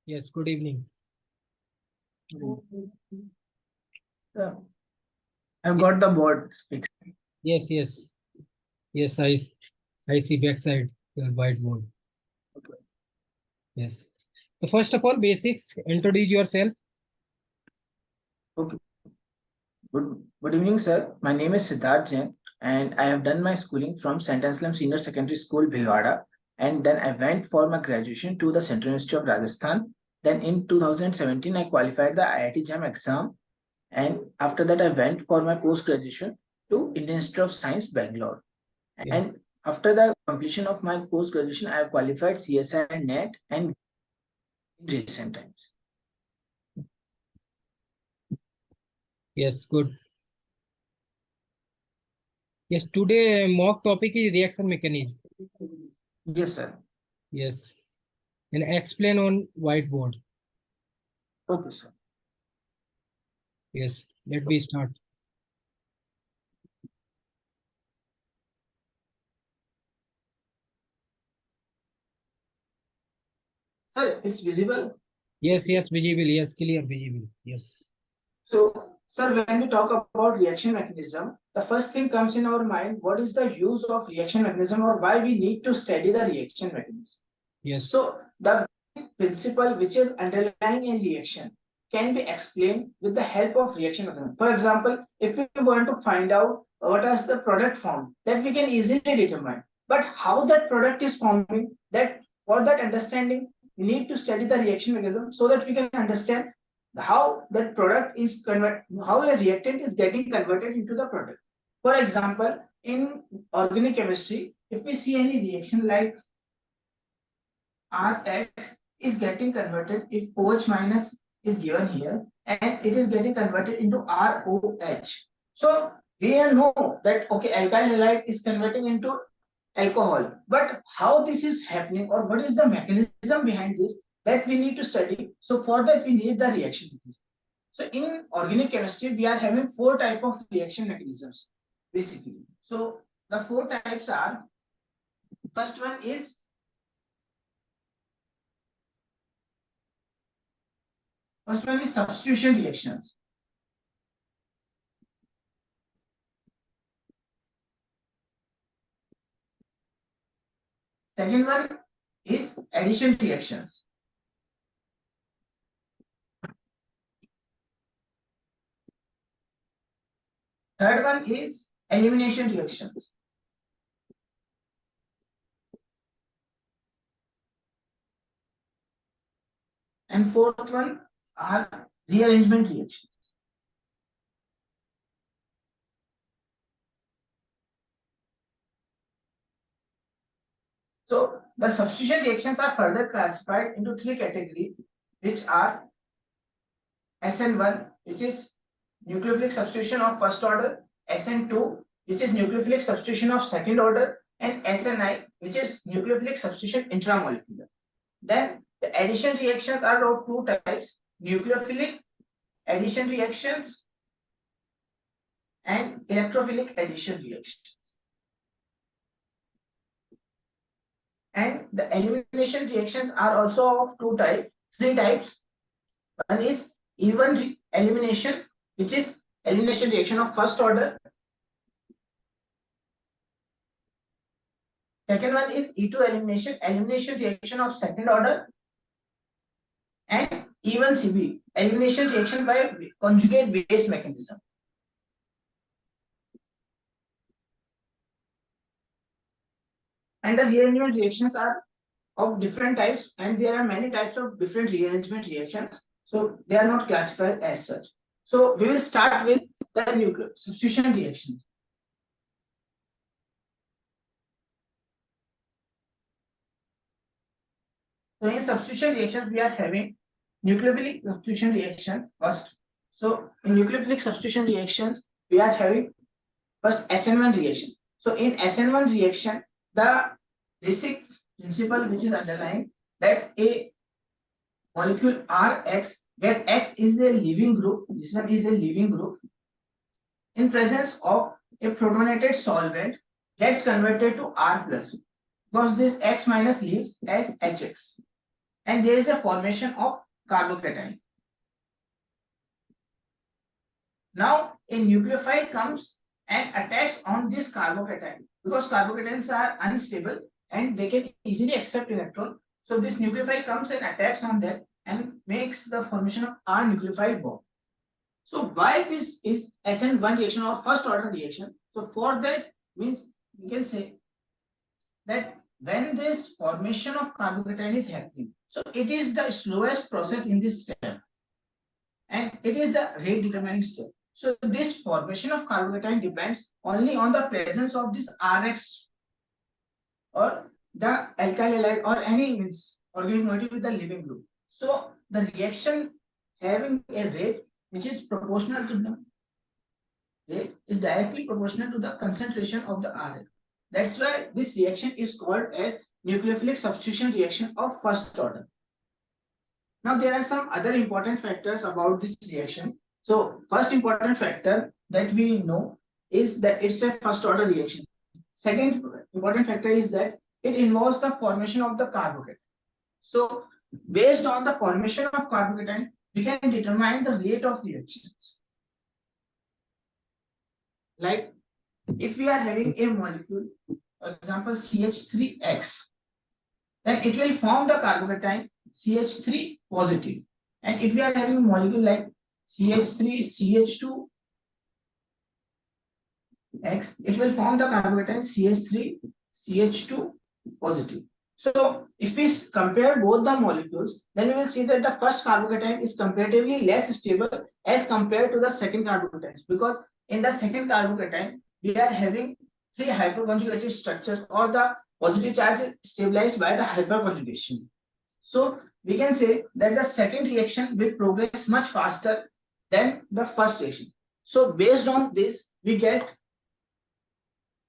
Yes, good evening. Yeah. I've got the board fixed. Yes, yes, yes, I see backside your whiteboard. Okay. Yes. So first of all, basics, introduce yourself. Okay. Good evening, sir. My name is Siddharth-CHEM, and I have done my schooling from St. Anselm Senior Secondary School, Bhilwara, and then I went for my graduation to the Central University of Rajasthan. Then in 2017, I qualified the IIT-JAM exam, and after that, I went for my post graduation to Indian Institute of Science, Bangalore. Yeah. And after the completion of my post graduation, I have qualified CSI and NET and in recent times. Yes, good. Yes, today mock topic is reaction mechanism. Yes, sir. Yes. And explain on whiteboard. Okay, sir. Yes, let me start. Sir, it's visible. Yes, yes, visible. Yes, clear, visible. Yes. So, sir, when we talk about reaction mechanism, the first thing comes in our mind, what is the use of reaction mechanism or why we need to study the reaction mechanism? Yes. So, the principle which is underlying a reaction can be explained with the help of reaction mechanism. For example, if we want to find out what is the product form, that we can easily determine. But how that product is forming, that for that understanding, we need to study the reaction mechanism so that we can understand how that product is how a reactant is getting converted into the product. For example, in organic chemistry, if we see any reaction like Rx is getting converted if OH minus is given here and it is getting converted into ROH. So we know that okay, alkyl halide is converting into alcohol, but how this is happening or what is the mechanism behind this, that we need to study. So for that we need the reaction mechanism. So in organic chemistry we are having four type of reaction mechanisms basically. So the four types are, first one is substitution reactions. Second one is addition reactions. Third one is elimination reactions. And fourth one are rearrangement reactions. So the substitution reactions are further classified into three categories, which are SN1, which is nucleophilic substitution of first order, SN2, which is nucleophilic substitution of second order, and SNI, which is nucleophilic substitution intramolecular. Then the addition reactions are of two types: nucleophilic addition reactions and electrophilic addition reactions. And the elimination reactions are also of three types. One is even elimination, which is elimination reaction of first order. Second one is E2 elimination, elimination reaction of second order. And even CB, elimination reaction by conjugate base mechanism. And the rearrangement reactions are of different types, and there are many types of different rearrangement reactions. So they are not classified as such. So we will start with the nuclear substitution reaction. So in substitution reactions, we are having nucleophilic substitution reaction first. So in nucleophilic substitution reactions, we are having first SN1 reaction. So in SN1 reaction, the basic principle which is underlying that a molecule Rx, where X is a leaving group, this one is a leaving group, in presence of a protonated solvent, gets converted to R plus, because this X minus leaves as HX. and there is a formation of carbocation. Now a nucleophile comes and attacks on this carbocation because carbocations are unstable and they can easily accept electron. So this nucleophile comes and attacks on that and makes the formation of R nucleophile bond. So why this is SN1 reaction or first order reaction? So for that means we can say that when this formation of carbocation is happening, so it is the slowest process in this step and it is the rate determining step. So this formation of carbocation depends only on the presence of this Rx or the alkyl halide or any means organic moiety with the living group. So the reaction having a rate which is proportional to the rate is directly proportional to the concentration of the Rx. That's why this reaction is called as nucleophilic substitution reaction of first order. Now there are some other important factors about this reaction. So first important factor that we know is that it's a first order reaction. Second important factor is that it involves the formation of the carbocation. So based on the formation of carbocation, we can determine the rate of reactions. Like if we are having a molecule, for example CH3X, then it will form the carbocation CH3 positive. And if we are having a molecule like CH3CH2X, it will form the carbocation CH3CH2 positive. So if we compare both the molecules, then we will see that the first carbocation is comparatively less stable as compared to the second carbocation, because in the second carbocation we are having three hyperconjugated structures or the positive charge is stabilized by the hyperconjugation. So we can say that the second reaction will progress much faster than the first reaction. So based on this, we get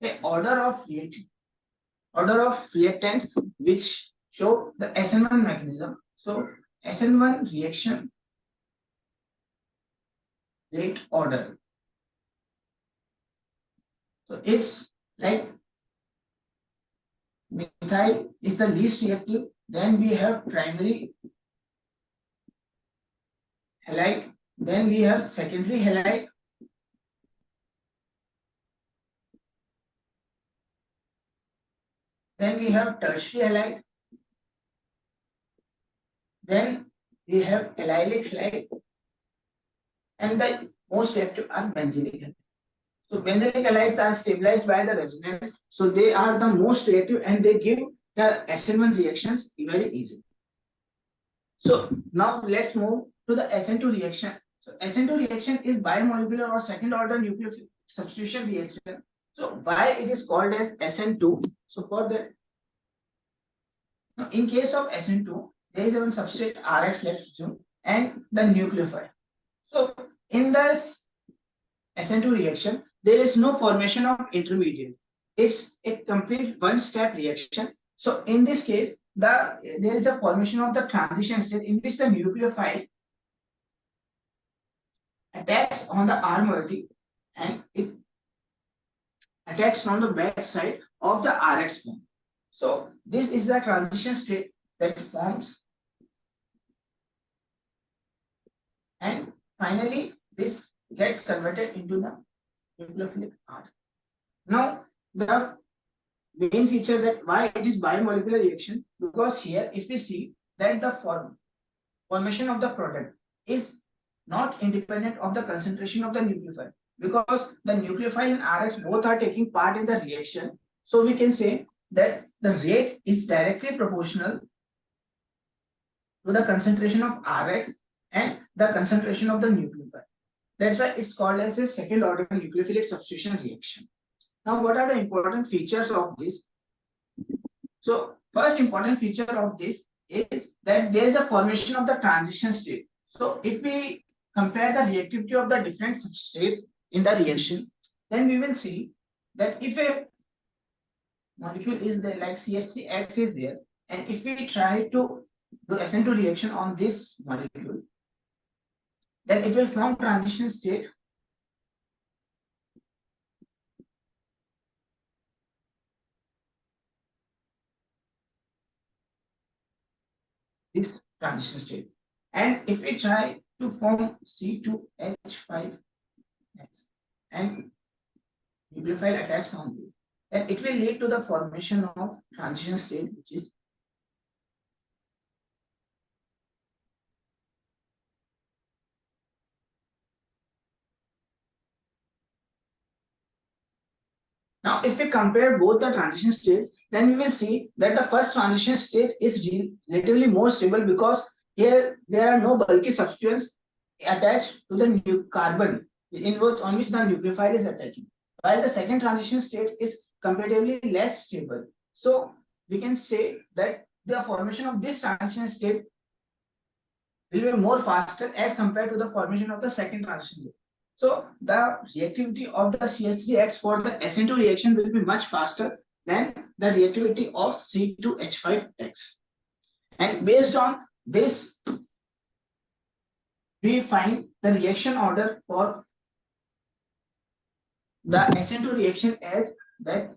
a order of reactants which show the SN1 mechanism. So SN1 reaction rate order. So it's like methyl is the least reactive, then we have primary halide, then we have secondary halide, then we have tertiary halide, then we have allylic halide, and the most reactive are benzylic halide. So benzylic halides are stabilized by the resonance, so they are the most reactive and they give the SN1 reactions very easily. So now let's move to the SN2 reaction. So SN2 reaction is biomolecular or second order nucleophilic substitution reaction. So why it is called as SN2? So for that, now in case of SN2, there is one substrate Rx, let's assume, and the nucleophile. So in this SN2 reaction, there is no formation of intermediate. It's a complete one-step reaction. So in this case, there is a formation of the transition state in which the nucleophile attacks on the R moiety and it attacks on the back side of the Rx bond. So this is the transition state that forms, and finally this gets converted into the nucleophilic R. Now the main feature that why it is biomolecular reaction, because here if we see that the formation of the product is not independent of the concentration of the nucleophile, because the nucleophile and Rx both are taking part in the reaction. So we can say that the rate is directly proportional to the concentration of Rx and the concentration of the nucleophile. That's why it's called as a second order nucleophilic substitution reaction. Now, what are the important features of this? So, first important feature of this is that there is a formation of the transition state. So, if we compare the reactivity of the different substrates in the reaction, then we will see that if a molecule is there, like CH3X is there, and if we try to do SN2 reaction on this molecule, then it will form transition state this transition state. And if we try to form C2H5 and nucleophile attacks on this, then it will lead to the formation of transition state, which is now. If we compare both the transition states, then we will see that the first transition state is relatively more stable because here there are no bulky substituents attached to the carbon on which the nucleophile is attacking, while the second transition state is comparatively less stable. So we can say that the formation of this transition state will be more faster as compared to the formation of the second transition state. So the reactivity of the CH3X for the SN2 reaction will be much faster than the reactivity of C2H5X. And based on this, we find the reaction order for the SN2 reaction as that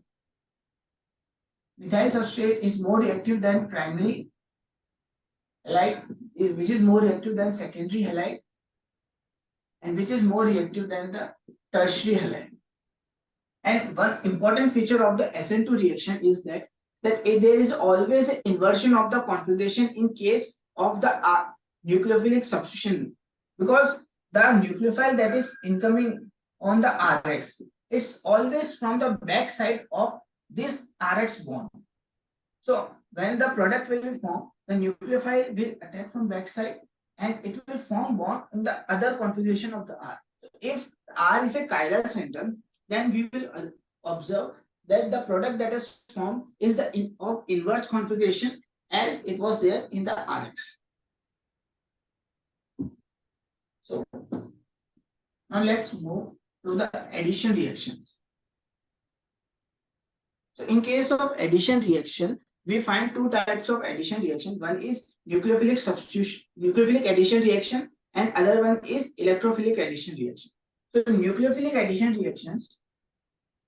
methyl substrate is more reactive than primary halide, which is more reactive than secondary halide, and which is more reactive than the tertiary halide. And one important feature of the SN2 reaction is that there is always an inversion of the configuration in case of the nucleophilic substitution, because the nucleophile that is incoming on the Rx, it's always from the back side of this Rx bond. So when the product will be formed, the nucleophile will attack from back side and it will form bond in the other configuration of the R. So if R is a chiral center, then we will observe that the product that is formed is the inverse configuration as it was there in the Rx. So now let's move to the addition reactions. So in case of addition reaction, we find two types of addition reaction. One is nucleophilic substitution, nucleophilic addition reaction, and other one is electrophilic addition reaction. So nucleophilic addition reactions,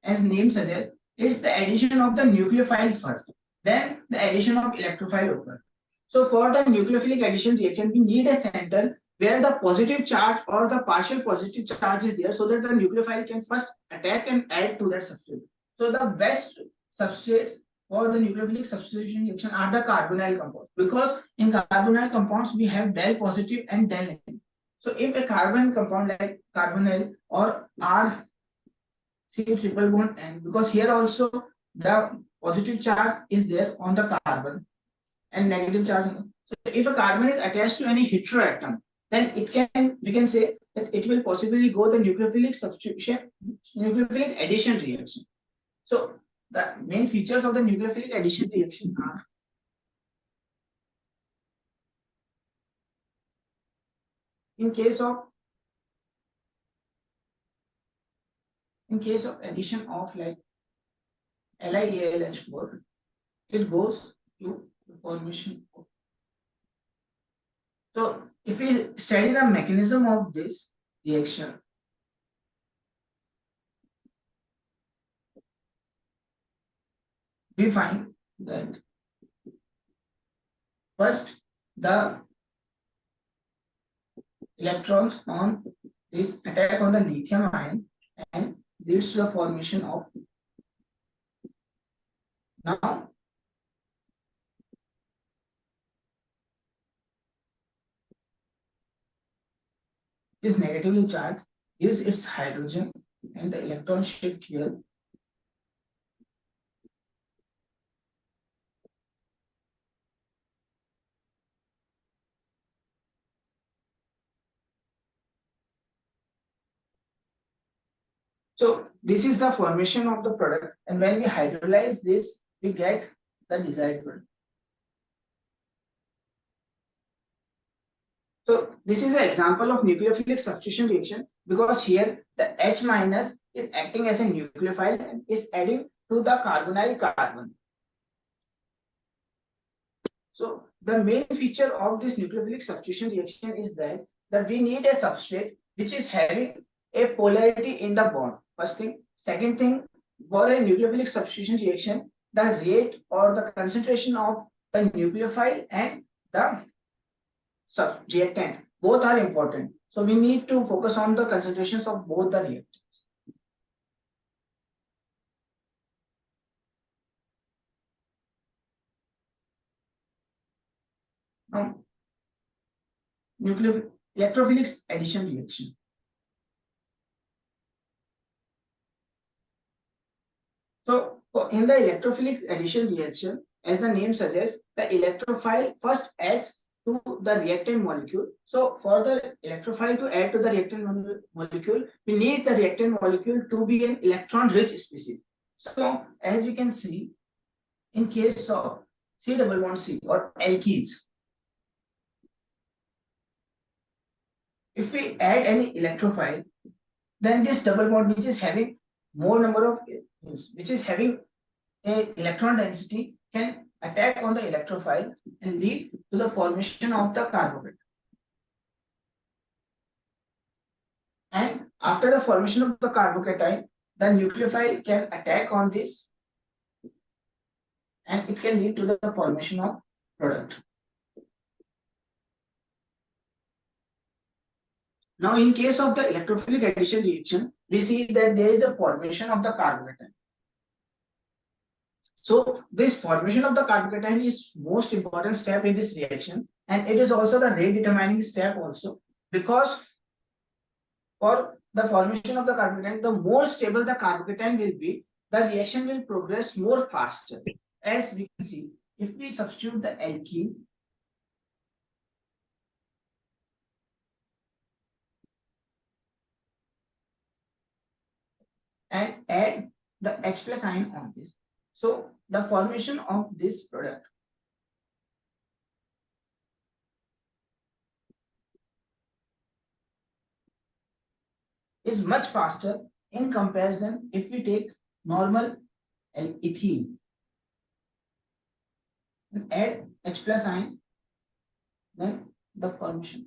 as name suggests, is the addition of the nucleophile first, then the addition of electrophile occurs. So for the nucleophilic addition reaction, we need a center where the positive charge or the partial positive charge is there, so that the nucleophile can first attack and add to that substrate. So the best substrates for the nucleophilic substitution reaction are the carbonyl compounds, because in carbonyl compounds we have del positive and del negative. So if a carbon compound like carbonyl or R C triple bond N, because here also the positive charge is there on the carbon and negative charge. So if a carbon is attached to any heteroatom, then we can say that it will possibly go the nucleophilic substitution, nucleophilic addition reaction. So the main features of the nucleophilic addition reaction are in case of addition of like LiAlH4, it goes to the formation of. So if we study the mechanism of this reaction, we find that first the electrons on this attack on the lithium ion and leads to the formation of. Now is negatively charged, gives its hydrogen, and the electron shift here. So this is the formation of the product, and when we hydrolyze this, we get the desired product. So this is an example of nucleophilic substitution reaction, because here the H minus is acting as a nucleophile and is adding to the carbonyl carbon. So the main feature of this nucleophilic substitution reaction is that we need a substrate which is having a polarity in the bond. First thing. Second thing, for a nucleophilic substitution reaction, the rate or the concentration of the nucleophile and the reactant. Both are important. So we need to focus on the concentrations of both the reactants. Now, nuclear electrophilic addition reaction. So in the electrophilic addition reaction, as the name suggests, the electrophile first adds to the reactant molecule. So for the electrophile to add to the reactant molecule, we need the reactant molecule to be an electron-rich species. So as we can see, in case of C double bond C or alkenes, if we add any electrophile, then this double bond which is having more number of, which is having a electron density, can attack on the electrophile and lead to the formation of the carbocation. And after the formation of the carbocation, the nucleophile can attack on this and it can lead to the formation of product. Now, in case of the electrophilic addition reaction, we see that there is a formation of the carbocation. So this formation of the carbocation is most important step in this reaction, and it is also the rate determining step also, because for the formation of the carbocation, the more stable the carbocation will be, the reaction will progress more faster. As we can see, if we substitute the alkene and add the H plus ion on this, so the formation of this product is much faster in comparison if we take normal ethene and add H plus ion, then the formation.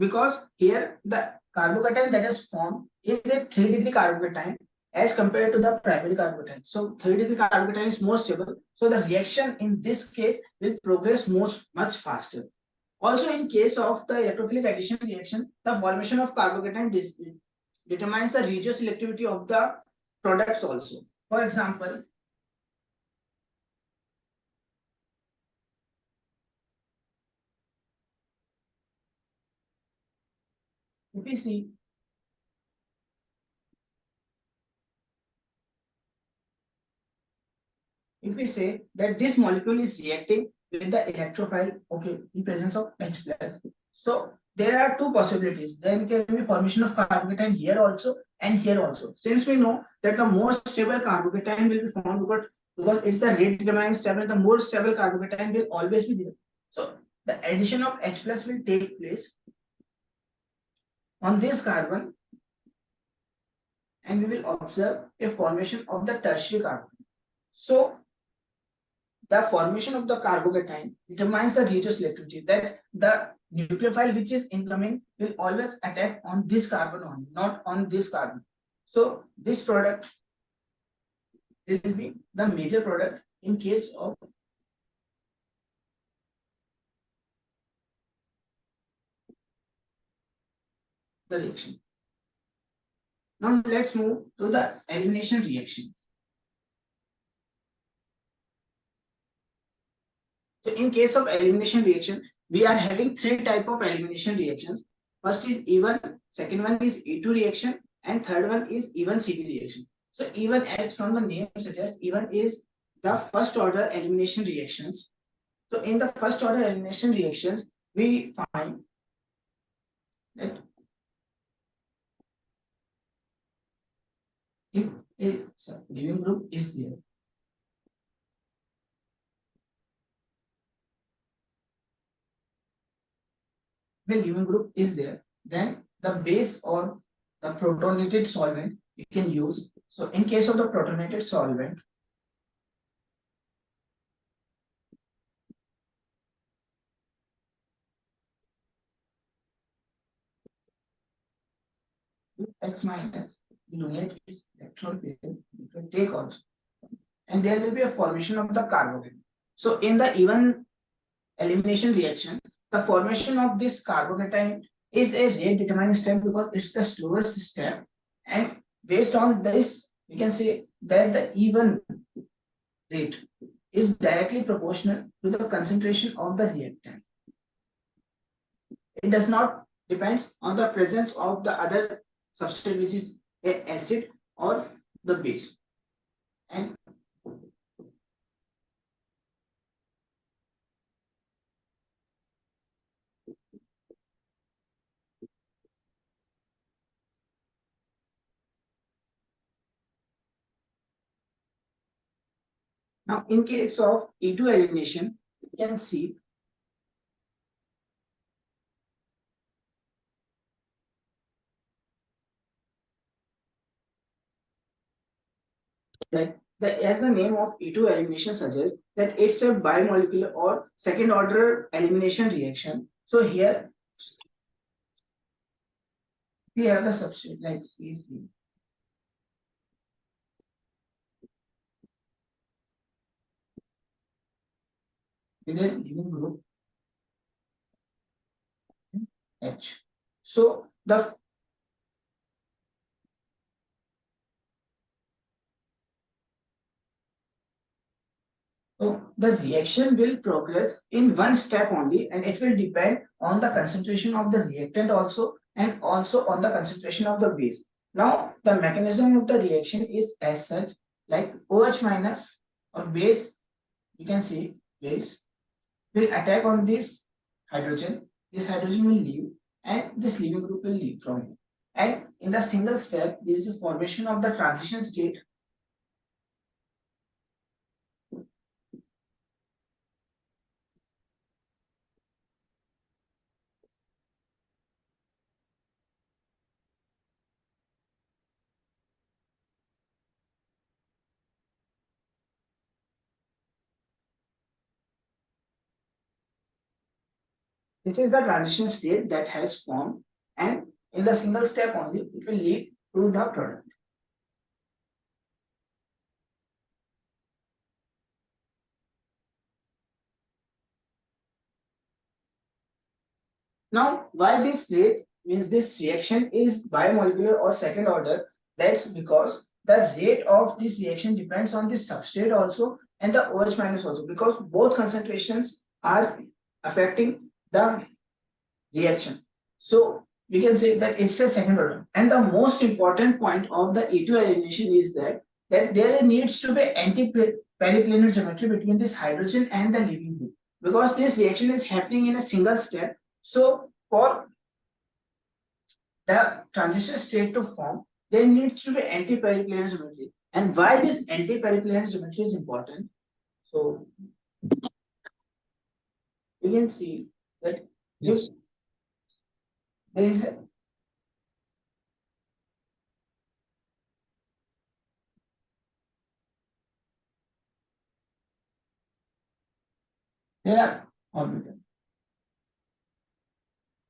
Because here the carbocation that is formed is a 3-degree carbocation as compared to the primary carbocation. So 3-degree carbocation is more stable. So the reaction in this case will progress much faster. Also, in case of the electrophilic addition reaction, the formation of carbocation determines the regioselectivity of the products also. For example, if we see, if we say that this molecule is reacting with the electrophile, okay, in presence of H plus. So there are two possibilities. There can be formation of carbocation here also and here also. Since we know that the more stable carbocation will be formed because it's the rate determining step, and the more stable carbocation will always be there. So the addition of H plus will take place on this carbon, and we will observe a formation of the tertiary carbon. So the formation of the carbocation determines the regioselectivity, that the nucleophile which is incoming will always attack on this carbon only, not on this carbon. So this product will be the major product in case of the reaction. Now let's move to the elimination reaction. So in case of elimination reaction, we are having 3 types of elimination reactions. First is E1, second one is E2 reaction, and third one is E1-CD reaction. So E1, as from the name suggests, E1 is the first order elimination reactions. So in the first order elimination reactions, we find that if a leaving group is there, the leaving group is there, then the base or the protonated solvent you can use. So in case of the protonated solvent, X minus donate its electron pair, it will take also, and there will be a formation of the carbocation. So in the even elimination reaction, the formation of this carbocation is a rate determining step because it's the slowest step, and based on this we can say that the even rate is directly proportional to the concentration of the reactant. It does not depend on the presence of the other substrate, which is a acid or the base. And now in case of E2 elimination, you can see that as the name of E2 elimination suggests, that it's a bimolecular or second order elimination reaction. So here we have the substrate like CC. With a given group H. So the reaction will progress in one step only, and it will depend on the concentration of the reactant also, and also on the concentration of the base. Now, the mechanism of the reaction is as such, like OH minus or base, you can see base will attack on this hydrogen. This hydrogen will leave, and this leaving group will leave from it. And in the single step, there is a formation of the transition state. This is the transition state that has formed, and in the single step only, it will lead to the product. Now, why this rate means this reaction is bimolecular or second order? That's because the rate of this reaction depends on the substrate also and the OH minus also, because both concentrations are affecting the reaction. So we can say that it's a second order. And the most important point of the E2 elimination is that there needs to be anti-periplanar geometry between this hydrogen and the leaving group, because this reaction is happening in a single step. So for the transition state to form, there needs to be anti-periplanar geometry. And why this anti-periplanar geometry is important? So you can see that Yes. there is there are orbitals.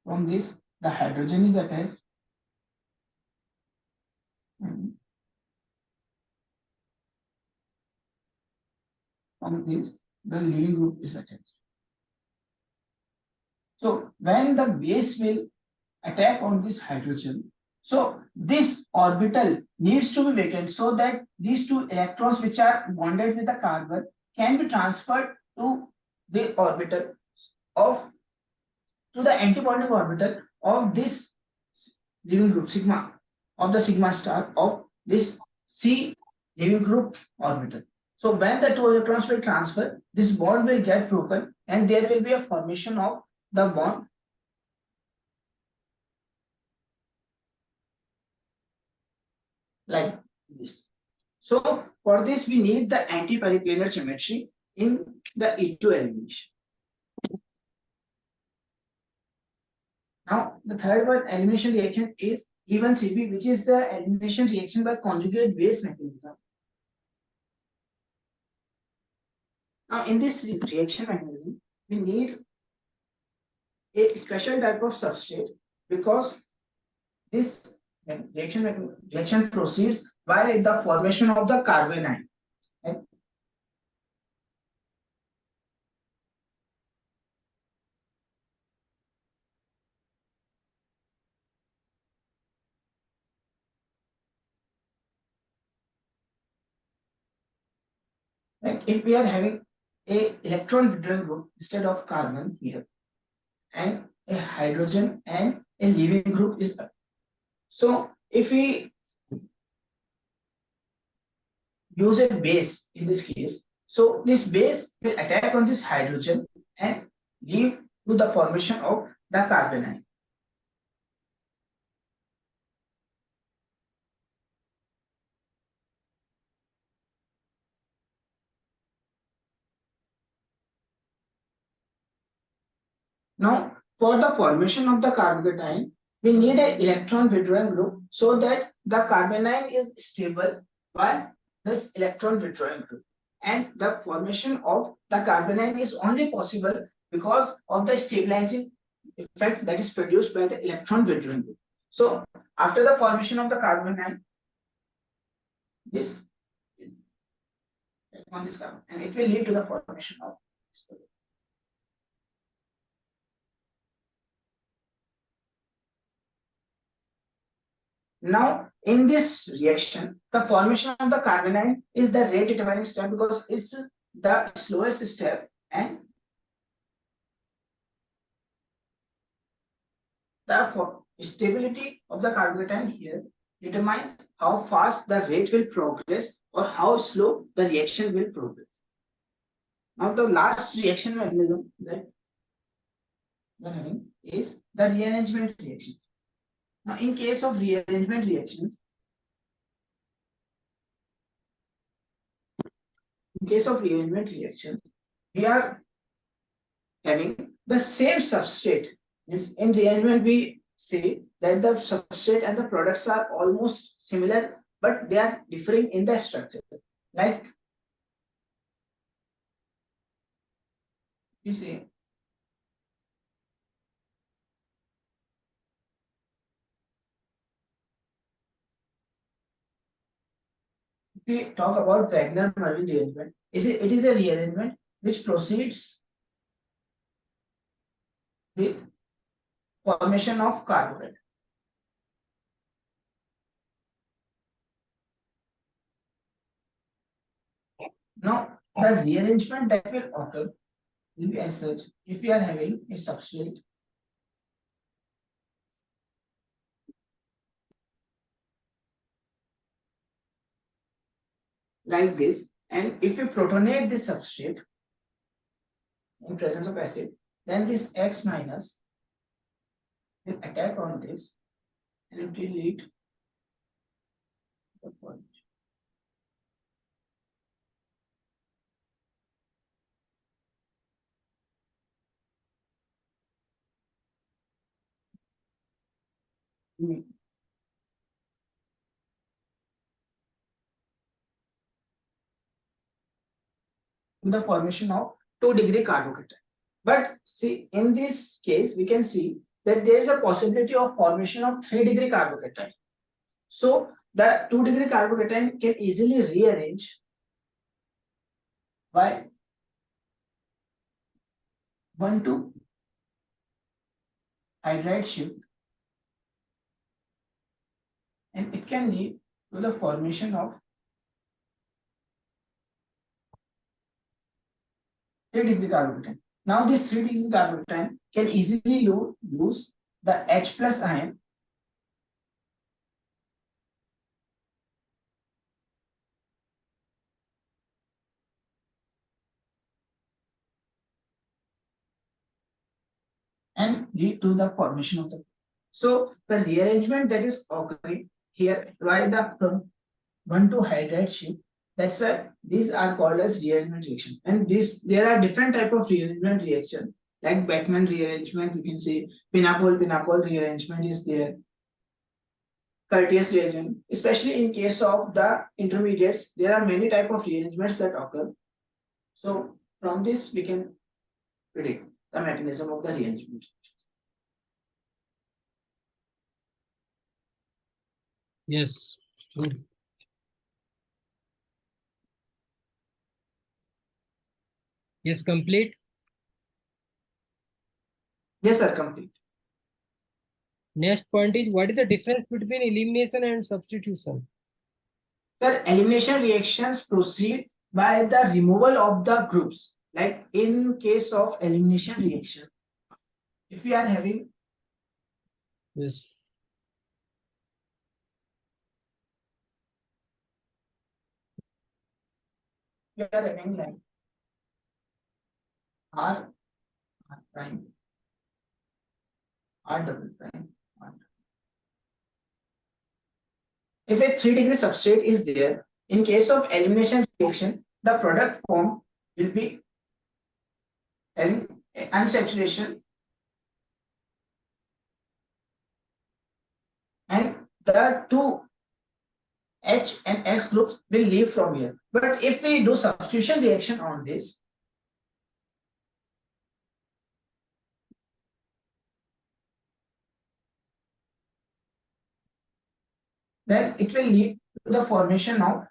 From this, the hydrogen is attached. From this, the leaving group is attached. So when the base will attack on this hydrogen, so this orbital needs to be vacant so that these two electrons which are bonded with the carbon can be transferred to the orbital of to the antibonding orbital of this leaving group sigma of the sigma star of this C leaving group orbital. So when the two electrons will transfer, this bond will get broken and there will be a formation of the bond like this. So for this we need the anti-periplanar geometry in the E2 elimination. Now the third one elimination reaction is even CB, which is the elimination reaction by conjugate base mechanism. Now in this reaction mechanism, we need a special type of substrate because this And reaction proceeds by the formation of the carbon ion. And like if we are having a electron withdrawing group instead of carbon here, and a hydrogen and a leaving group is so if we use a base in this case, so this base will attack on this hydrogen and lead to the formation of the carbon ion. Now, for the formation of the carbon, we need an electron withdrawing group so that the carbon is stable by this electron withdrawing group. And the formation of the carbon is only possible because of the stabilizing effect that is produced by the electron withdrawing group. So, after the formation of the carbon, this on this carbon, and it will lead to the formation of this. Now, in this reaction, the formation of the carbon is the rate determining step because it's the slowest step, and the stability of the carbon here determines how fast the rate will progress or how slow the reaction will progress. Now, the last reaction mechanism that we are having is the rearrangement reaction. Now, in case of rearrangement reactions, we are having the same substrate. In rearrangement, we say that the substrate and the products are almost similar, but they are differing in the structure. Like you say, if we talk about Wagner-Mervin rearrangement, it is a rearrangement which proceeds with formation of carbonate. Now, the rearrangement that will occur will be as such: if we are having a substrate like this, and if we protonate this substrate in presence of acid, then this X minus will attack on this and it will lead to the formation. The formation of 2-degree carbocation. But see, in this case, we can see that there is a possibility of formation of 3-degree carbocation. So the 2-degree carbocation can easily rearrange by 1,2 hydride shift, and it can lead to the formation of 3-degree carbocation. Now this 3-degree carbocation can easily lose the H plus ion and lead to the formation of the. So the rearrangement that is occurring here by the 1,2 hydride shift, that's why these are called as rearrangement reaction. And there are different type of rearrangement reaction, like Beckmann rearrangement. We can say pinapole rearrangement is there. Curtius rearrangement, especially in case of the intermediates, there are many type of rearrangements that occur. So from this we can predict the mechanism of the rearrangement. Yes, good. Yes, complete. Yes, sir, complete. Next point is, what is the difference between elimination and substitution? Sir, elimination reactions proceed by the removal of the groups. Like in case of elimination reaction, if we are having Yes. like R, R prime, R double prime, R. If a 3-degree substrate is there, in case of elimination reaction, the product form will be having unsaturation, and the two H and X groups will leave from here. But if we do substitution reaction on this, then it will lead to the formation of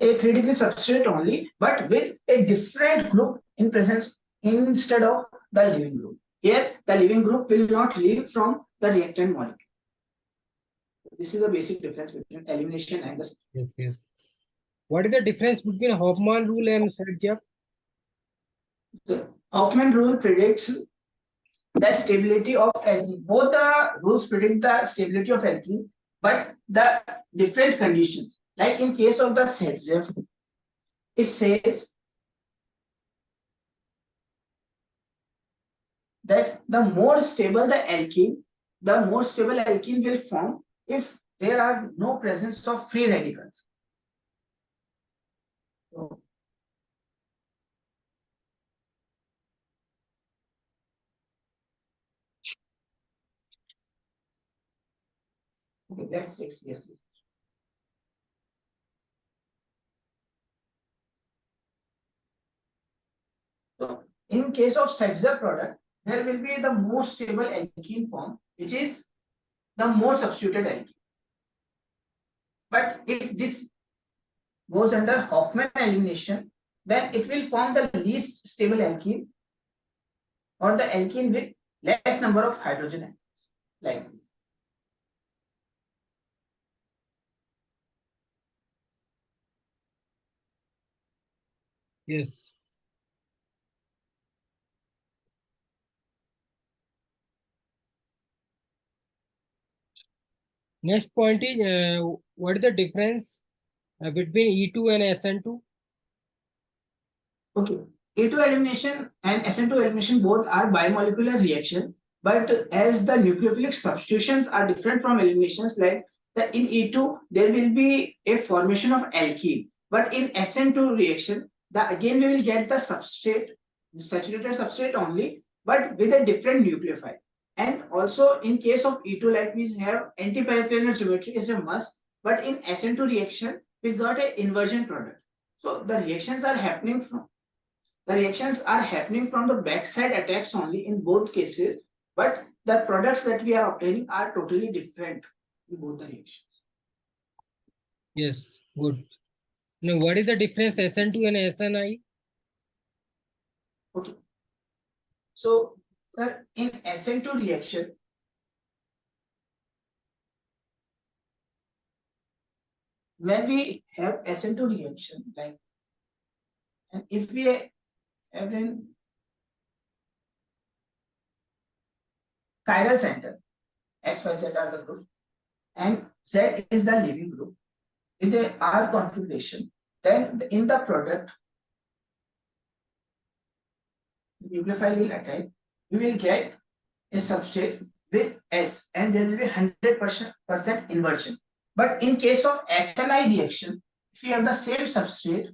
a 3-degree substrate only, but with a different group in presence instead of the leaving group. Here, the leaving group will not leave from the reactant molecule. This is the basic difference between elimination and the. Yes, yes. What is the difference between Hofmann rule and SubodhCheM? The Hoffman rule predicts the stability of alkene. Both the rules predict the stability of alkene, but the different conditions. Like in case of the SubodhCheM, it says that the more stable the alkene will form if there are no presence of free radicals. So, okay, let's take yes. So in case of SubodhCheM product, there will be the most stable alkene form, which is the more substituted alkene. But if this goes under Hoffman elimination, then it will form the least stable alkene or the alkene with less number of hydrogen atoms, like this. Yes. Next point is, what is the difference between E2 and SN2? Okay, A2 elimination and SN2 elimination both are bimolecular reaction, but as the nucleophilic substitutions are different from eliminations, like in E2 there will be a formation of alkene, but in SN2 reaction, again we will get the substrate, saturated substrate only, but with a different nucleophile. And also in case of E2, like we have anti-periplanar geometry is a must, but in SN2 reaction we got an inversion product. So the reactions are happening from the backside attacks only in both cases, but the products that we are obtaining are totally different in both the reactions. Yes, good. Now, what is the difference SN2 and SNI? Okay. So, in SN2 reaction, when we have SN2 reaction, like, and if we have in chiral center, X, Y, Z are the group, and Z is the leaving group, in the R configuration, then in the product, the nucleophile will attack, we will get a substrate with S, and there will be 100% inversion. But in case of SNI reaction, if we have the same substrate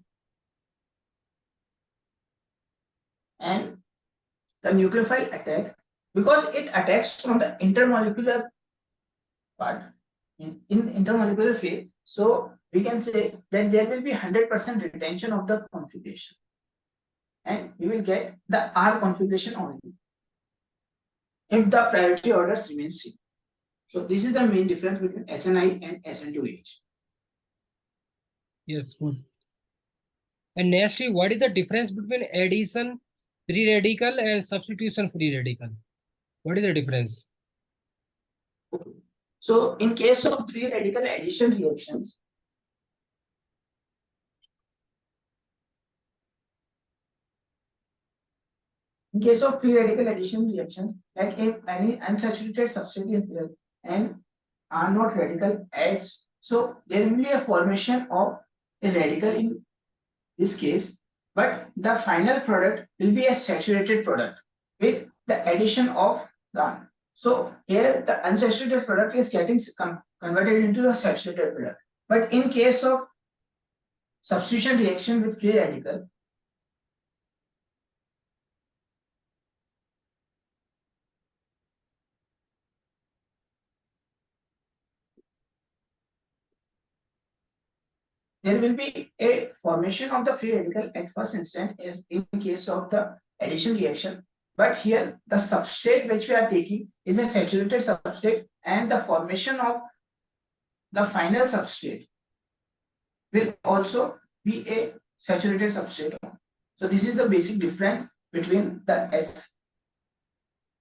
and the nucleophile attacks, because it attacks from the intermolecular part in intermolecular phase, so we can say that there will be 100% retention of the configuration, and we will get the R configuration only if the priority orders remain same. So this is the main difference between SNI and SN2H. Yes, good. And next, what is the difference between addition free radical and substitution free radical? What is the difference? So in case of free radical addition reactions, like if any unsaturated substrate is there and are not radical adds, so there will be a formation of a radical in this case, but the final product will be a saturated product with the addition of the. So here the unsaturated product is getting converted into a saturated product. But in case of substitution reaction with free radical, there will be a formation of the free radical at first instant as in case of the addition reaction. But here the substrate which we are taking is a saturated substrate, and the formation of the final substrate will also be a saturated substrate. So this is the basic difference between the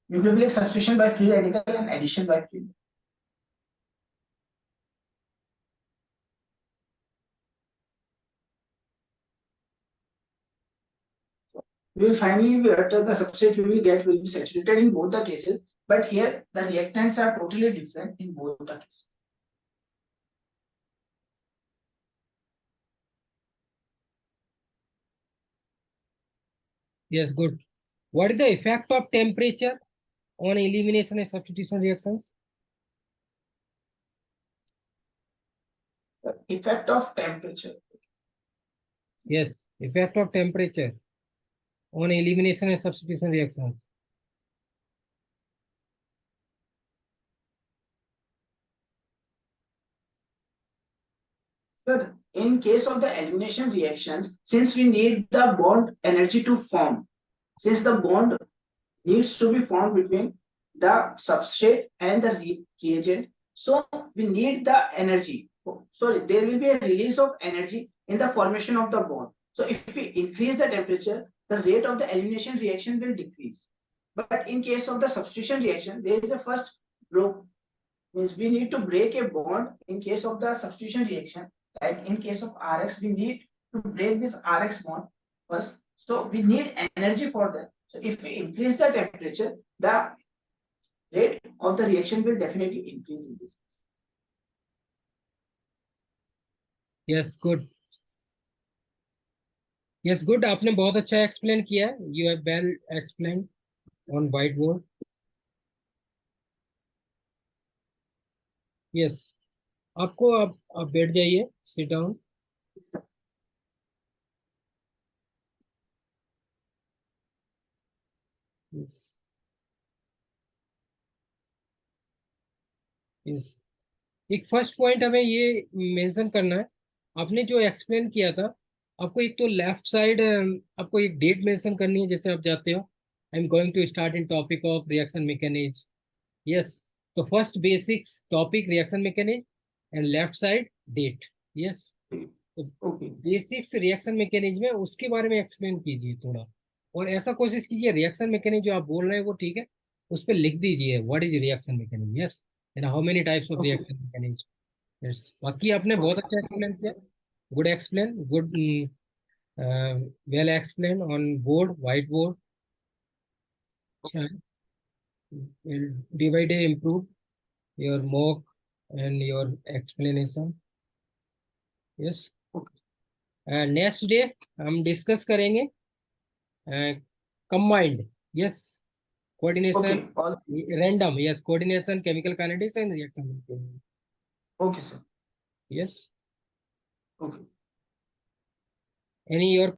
nucleophilic substitution by free radical and addition by free. We will finally the substrate we will get will be saturated in both the cases, but here the reactants are totally different in both the cases. Yes, good. What is the effect of temperature on elimination and substitution reactions? The effect of temperature. Yes, effect of temperature on elimination and substitution reactions. Sir, in case of the elimination reactions, since we need the bond energy to form, since the bond needs to be formed between the substrate and the reagent, so we need the energy. Sorry, there will be a release of energy in the formation of the bond. So if we increase the temperature, the rate of the elimination reaction will decrease. But in case of the substitution reaction, there is a first blow. Means we need to break a bond in case of the substitution reaction. Like in case of Rx, we need to break this Rx bond first. So we need energy for that. So if we increase the temperature, the rate of the reaction will definitely increase in this case. Yes, good. Yes, good. आपने बहुत अच्छा explain किया. You have well explained on whiteboard. Yes. आपको आप बैठ जाइए. Sit down. Yes. Yes. एक first point हमें ये मेंशन करना है. आपने जो एक्सप्लेन किया था, आपको एक तो लेफ्ट साइड आपको एक डेट मेंशन करनी है. जैसे आप जाते हो, I am going to start in topic of reaction mechanism. Yes, तो first basics topic reaction mechanism and left side date. Yes, तो बेसिक्स रिएक्शन मैकेनिज्म है, उसके बारे में एक्सप्लेन कीजिए थोड़ा. और ऐसा कोशिश कीजिए रिएक्शन मैकेनिज्म जो आप बोल रहे हैं वो ठीक है, उस पर लिख दीजिए what is reaction mechanism. Yes, and how many types of reaction mechanism. Yes, बाकी आपने बहुत अच्छा एक्सप्लेन किया. Good explain, good, well explain on board, white board. अच्छा, day by day improve your mock and your explanation. Yes. Next day हम discuss करेंगे combined. Yes, coordination, random. Yes, coordination, chemical kinetics and reaction. Okay, sir. Yes. Okay. Any your